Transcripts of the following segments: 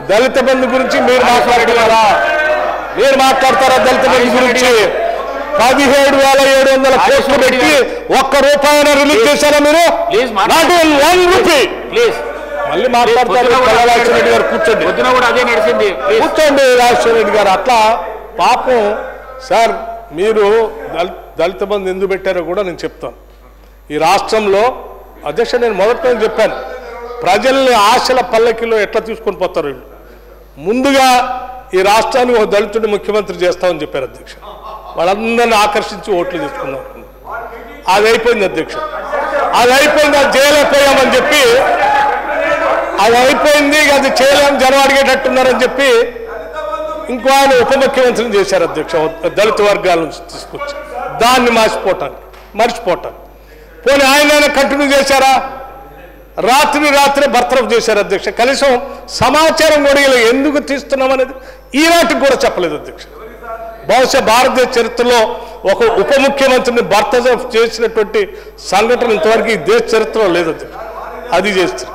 దళిత బంధు గురించి మీరు మాట్లాడుతున్నారా? మీరు మాట్లాడతారా దళిత బంధు గురించి? 17,700 కోట్లు పెట్టి ₹1 రిలీజ్ చేశారా మీరు? నాట్ ₹1. మళ్ళీ మాట్లాడతారు రాజశేఖర రెడ్డి గారు. కూర్చోండి, కూర్చోండి రాజశేఖర రెడ్డి గారు. అట్లా పాపం సార్, మీరు దళిత బంధు ఎందుకు పెట్టారో కూడా నేను చెప్తాను. ఈ రాష్ట్రంలో అధ్యక్ష, నేను మొదట చెప్పాను, ప్రజల్ని ఆశల పల్లకిలో ఎట్లా తీసుకొని పోతారు వీళ్ళు. ముందుగా ఈ రాష్ట్రానికి ఒక దళితుడిని ముఖ్యమంత్రి చేస్తామని చెప్పారు అధ్యక్ష. వాళ్ళందరినీ ఆకర్షించి ఓట్లు తీసుకున్నారు. అది అయిపోయింది అధ్యక్ష, అది అయిపోయింది. అది చేయలేకపోయామని చెప్పి, అది అయిపోయింది, అది చేయలేము, జనం అడిగేటట్టున్నారని చెప్పి ఇంకో ఆయన ఉప ముఖ్యమంత్రిని చేశారు అధ్యక్ష, దళిత వర్గాల నుంచి తీసుకొచ్చి. దాన్ని మర్చిపోవటానికి పోనీ ఆయన కంటిన్యూ చేశారా? రాత్రి బర్తరఫ్ చేశారు అధ్యక్ష. కనీసం సమాచారం కూడా ఎందుకు తీస్తున్నాం అనేది ఈనాటికి కూడా చెప్పలేదు అధ్యక్ష. బహుశా భారతదేశ చరిత్రలో ఒక ఉప ముఖ్యమంత్రిని బర్తరఫ్ చేసినటువంటి సంఘటన ఇంతవరకు ఈ దేశ చరిత్రలో లేదు అధ్యక్ష. అది చేస్తారు.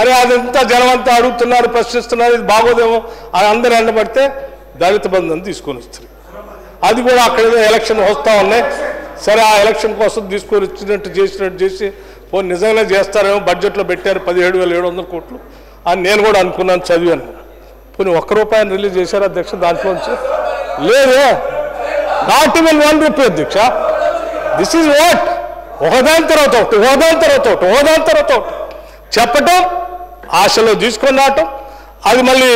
అరే అదంతా జనమంతా అడుగుతున్నారు, ప్రశ్నిస్తున్నారు, ఇది బాగోదేమో అది అందరూ ఎండబడితే దళిత బంధుని తీసుకొని వస్తారు. అది కూడా అక్కడ ఎలక్షన్ వస్తూ ఉన్నాయి. సరే, ఆ ఎలక్షన్ కోసం తీసుకొని వచ్చినట్టు చేసి పోనీ నిజంగానే చేస్తారేమో, బడ్జెట్లో పెట్టారు 17,700 కోట్లు అని నేను కూడా అనుకున్నాను, చదివాను. పోనీ ₹1 రిలీజ్ చేశారు అధ్యక్ష దాంట్లోంచి? లేదే, నాట్ ఈవెన్ ₹1 అధ్యక్ష. దిస్ ఈజ్ వాట్, ఒకదాని తర్వాత ఒకటి చెప్పటం, ఆశలో తీసుకొని రావటం, అది మళ్ళీ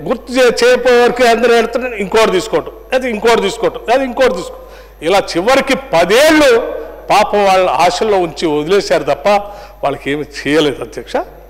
గుర్తు చేయకపోయే వరకు అందరూ వెళ్తున్నారు, ఇంకోటి తీసుకోవటం, అది ఇంకోటి తీసుకోవటం, ఇలా చివరికి 10 ఏళ్ళు పాపం వాళ్ళ ఆశల్లో ఉంచి వదిలేశారు తప్ప వాళ్ళకి ఏమి చేయలేదు అధ్యక్ష.